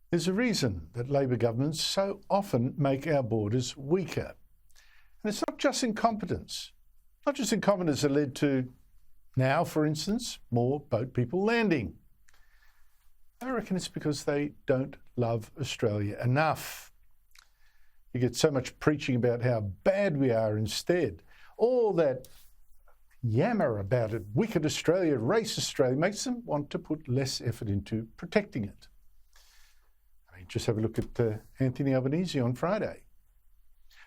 There's a reason that Labor governments so often make our borders weaker. And it's not just incompetence. Not just incompetence that led to now, for instance, more boat people landing. I reckon it's because they don't love Australia enough. You get so much preaching about how bad we are instead. All that yammer about it, wicked Australia, racist Australia, makes them want to put less effort into protecting it. I mean, just have a look at Anthony Albanese on Friday.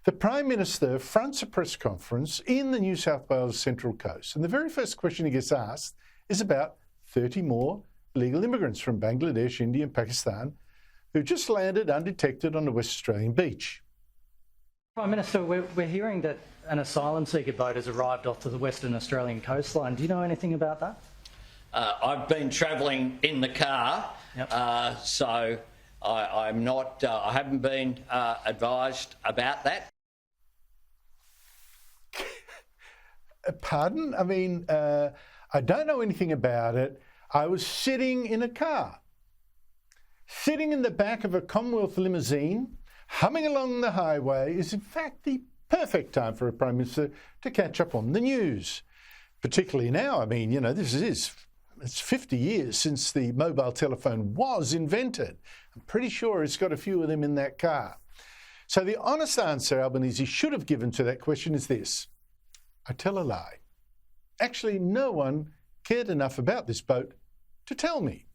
The Prime Minister fronts a press conference in the New South Wales Central Coast, and the very first question he gets asked is about 30 more illegal immigrants from Bangladesh, India and Pakistan who just landed undetected on a West Australian beach. Prime Minister, we're hearing that an asylum seeker boat has arrived off to the Western Australian coastline. Do you know anything about that? I've been travelling in the car, so I'm not. I haven't been advised about that. Pardon? I mean, I don't know anything about it. I was sitting in a car, sitting in the back of a Commonwealth limousine, humming along the highway is in fact the perfect time for a Prime Minister to catch up on the news. Particularly now, I mean, you know, it's 50 years since the mobile telephone was invented. I'm pretty sure it's got a few of them in that car. So the honest answer Albanese should have given to that question is this: I tell a lie. Actually, no one cared enough about this boat to tell me.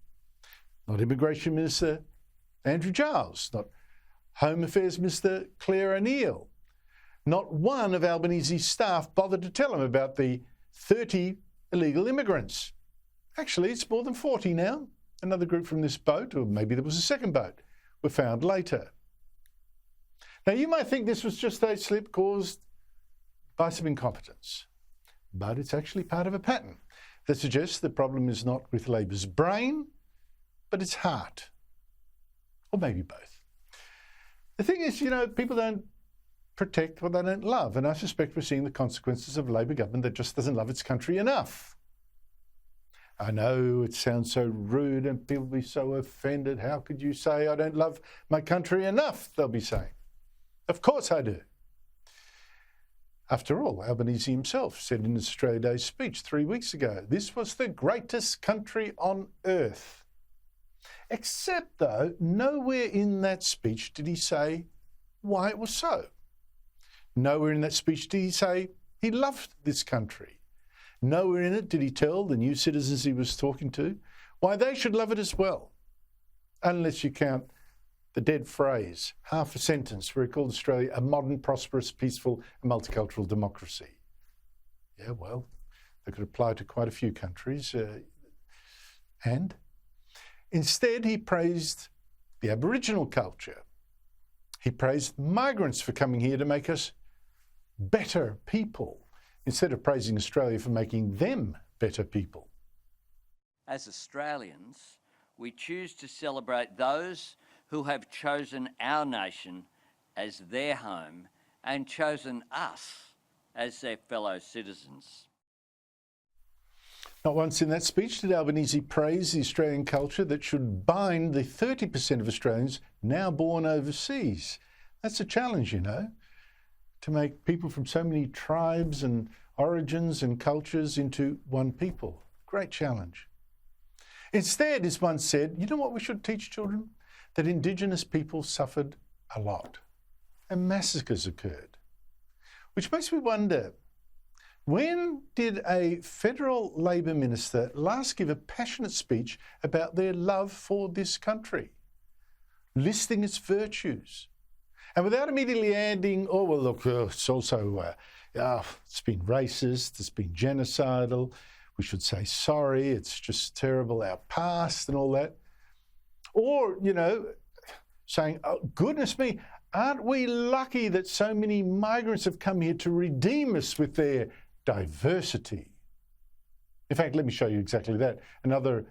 Not Immigration Minister Andrew Giles, not Home Affairs Minister Claire O'Neill. Not one of Albanese's staff bothered to tell him about the 30 illegal immigrants. Actually, it's more than 40 now. Another group from this boat, or maybe there was a second boat, were found later. Now, you might think this was just a slip caused by some incompetence, but it's actually part of a pattern that suggests the problem is not with Labor's brain, but its heart, or maybe both. The thing is, you know, people don't protect what they don't love, and I suspect we're seeing the consequences of a Labor government that just doesn't love its country enough. I know it sounds so rude and people will be so offended. How could you say I don't love my country enough, they'll be saying. Of course I do. After all, Albanese himself said in his Australia Day speech 3 weeks ago, this was the greatest country on earth. Except, though, nowhere in that speech did he say why it was so. Nowhere in that speech did he say he loved this country. Nowhere in it did he tell the new citizens he was talking to why they should love it as well. Unless you count the dead phrase, half a sentence, where he called Australia a modern, prosperous, peaceful and multicultural democracy. Yeah, well, that could apply to quite a few countries. And instead, he praised the Aboriginal culture. He praised migrants for coming here to make us better people, instead of praising Australia for making them better people. As Australians, we choose to celebrate those who have chosen our nation as their home and chosen us as their fellow citizens. Not once in that speech did Albanese praise the Australian culture that should bind the 30% of Australians now born overseas. That's a challenge, you know, to make people from so many tribes and origins and cultures into one people. Great challenge. Instead, as one said, you know what we should teach children? That Indigenous people suffered a lot and massacres occurred. Which makes me wonder, when did a federal Labor minister last give a passionate speech about their love for this country, listing its virtues, and without immediately adding, oh, well, look, it's also, it's been racist, it's been genocidal, we should say sorry, it's just terrible, our past and all that. Or, you know, saying, oh, goodness me, aren't we lucky that so many migrants have come here to redeem us with their diversity? In fact, let me show you exactly that. Another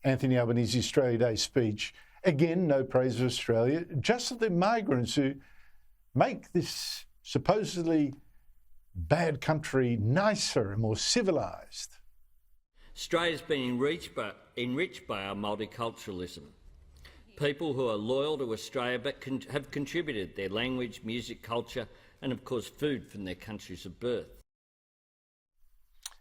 Anthony Albanese Australia Day speech. Again, no praise of Australia, just of the migrants who make this supposedly bad country nicer and more civilised. Australia's been enriched by our multiculturalism. people who are loyal to Australia but have contributed their language, music, culture and, of course, food from their countries of birth.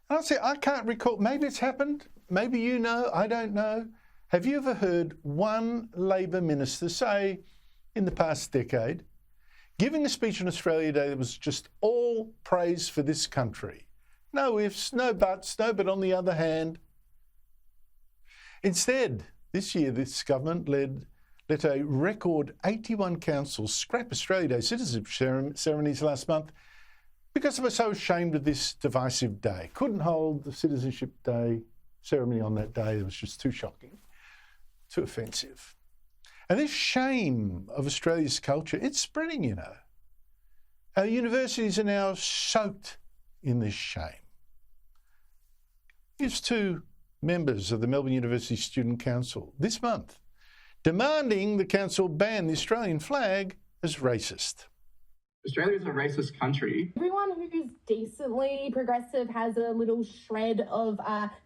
Honestly, I can't recall. Maybe it's happened. Maybe you know. I don't know. Have you ever heard one Labor minister say in the past decade, giving a speech on Australia Day that was just all praise for this country? No ifs, no buts, no, but on the other hand. Instead, this year, this government let a record 81 councils scrap Australia Day citizenship ceremonies last month because they were so ashamed of this divisive day. Couldn't hold the Citizenship Day ceremony on that day. It was just too shocking, too offensive. And this shame of Australia's culture, it's spreading, you know. Our universities are now soaked in this shame. Here's two members of the Melbourne University Student Council this month demanding the council ban the Australian flag as racist. Australia is a racist country. Everyone who's decently progressive has a little shred of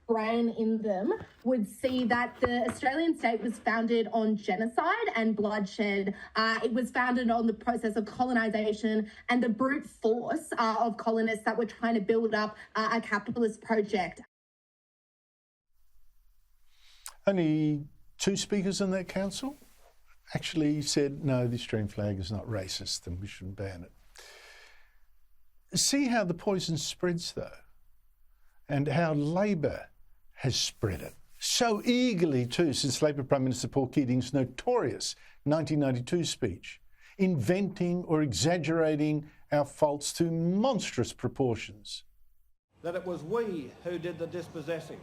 brain in them would see that the Australian state was founded on genocide and bloodshed. It was founded on the process of colonisation and the brute force of colonists that were trying to build up a capitalist project. Only two speakers on that council actually said, no, the Australian flag is not racist and we shouldn't ban it. See how the poison spreads, though, and how Labor has spread it so eagerly too since Labor Prime Minister Paul Keating's notorious 1992 speech, inventing or exaggerating our faults to monstrous proportions. That it was we who did the dispossessing.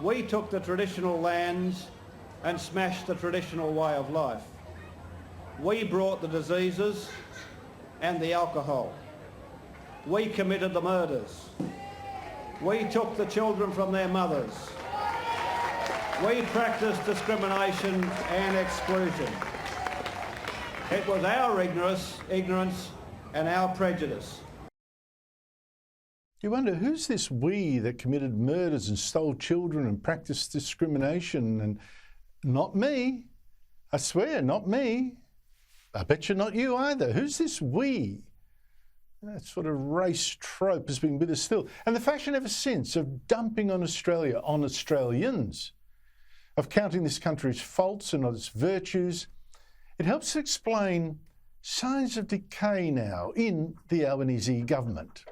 We took the traditional lands and smashed the traditional way of life. We brought the diseases and the alcohol. We committed the murders. We took the children from their mothers. We practiced discrimination and exclusion. It was our ignorance and our prejudice. You wonder, who's this we that committed murders and stole children and practiced discrimination? And not me. I swear, not me. I bet you not you either. Who's this we? That sort of race trope has been with us still. And the fashion ever since of dumping on Australia, on Australians, of counting this country's faults and not its virtues, it helps to explain signs of decay now in the Albanese government.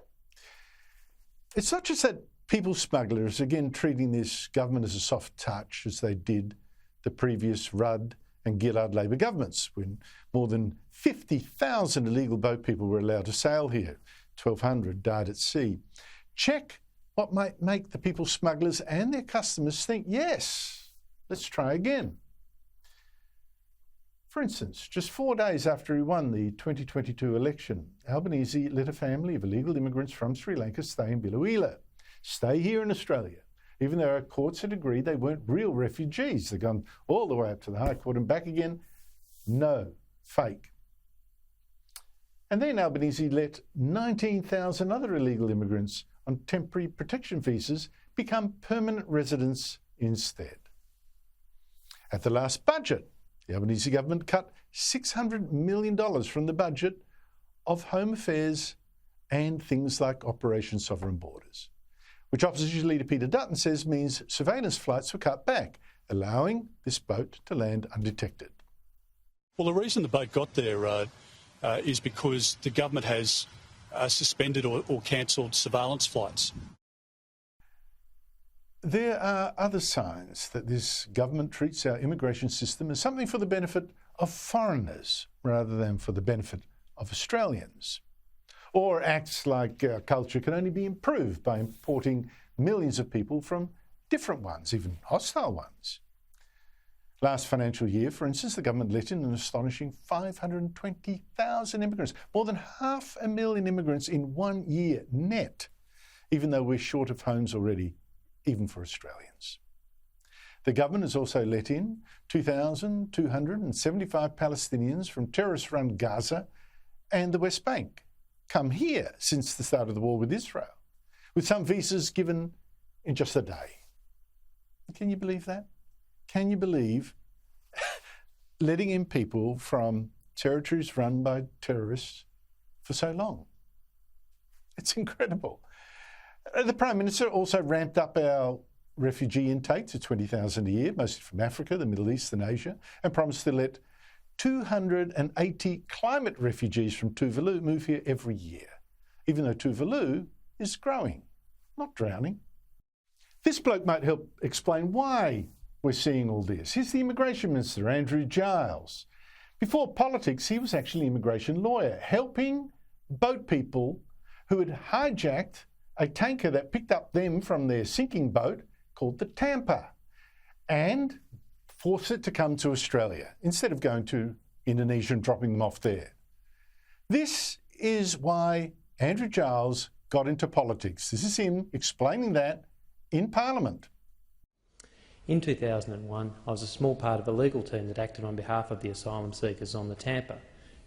It's not just that people smugglers, again, treating this government as a soft touch, as they did the previous Rudd and Gillard Labor governments, when more than 50,000 illegal boat people were allowed to sail here. 1,200 died at sea. Check what might make the people smugglers and their customers think, yes, let's try again. For instance, just 4 days after he won the 2022 election, Albanese let a family of illegal immigrants from Sri Lanka stay in Biloela, stay here in Australia, even though our courts had agreed they weren't real refugees. They've gone all the way up to the High Court and back again. No, fake. And then Albanese let 19,000 other illegal immigrants on temporary protection visas become permanent residents instead. At the last budget, the Albanese government cut $600 million from the budget of Home Affairs and things like Operation Sovereign Borders, which Opposition Leader Peter Dutton says means surveillance flights were cut back, allowing this boat to land undetected. Well, the reason the boat got there is because the government has suspended or cancelled surveillance flights. There are other signs that this government treats our immigration system as something for the benefit of foreigners rather than for the benefit of Australians, or acts like our culture can only be improved by importing millions of people from different ones, even hostile ones. Last financial year, for instance, the government let in an astonishing 520,000 immigrants, more than 500,000 immigrants in 1 year net, even though we're short of homes already, even for Australians. The government has also let in 2,275 Palestinians from terrorist-run Gaza and the West Bank come here since the start of the war with Israel, with some visas given in just a day. Can you believe that? Can you believe letting in people from territories run by terrorists for so long? It's incredible. The Prime Minister also ramped up our refugee intake to 20,000 a year, mostly from Africa, the Middle East and Asia, and promised to let 280 climate refugees from Tuvalu move here every year, even though Tuvalu is growing, not drowning. This bloke might help explain why we're seeing all this. Here's the Immigration Minister, Andrew Giles. Before politics, he was actually an immigration lawyer, helping boat people who had hijacked a tanker that picked up them from their sinking boat called the Tampa and forced it to come to Australia instead of going to Indonesia and dropping them off there. This is why Andrew Giles got into politics. This is him explaining that in Parliament. In 2001, I was a small part of a legal team that acted on behalf of the asylum seekers on the Tampa.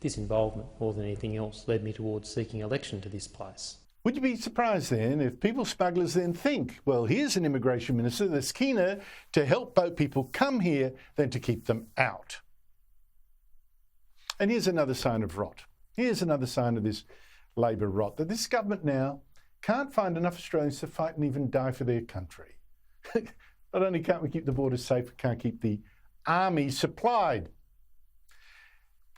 This involvement, more than anything else, led me towards seeking election to this place. Would you be surprised then if people smugglers then think, well, here's an immigration minister that's keener to help boat people come here than to keep them out? And here's another sign of rot. Here's another sign of this Labor rot, that this government now can't find enough Australians to fight and even die for their country. Not only can't we keep the borders safe, we can't keep the army supplied.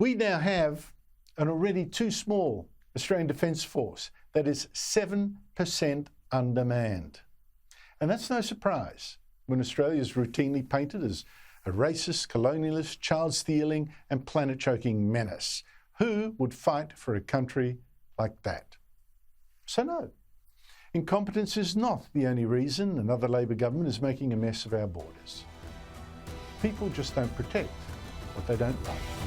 We now have an already too small Australian Defence Force that is 7% undermanned. And that's no surprise when Australia is routinely painted as a racist, colonialist, child-stealing and planet-choking menace. Who would fight for a country like that? So no, incompetence is not the only reason another Labor government is making a mess of our borders. People just don't protect what they don't like.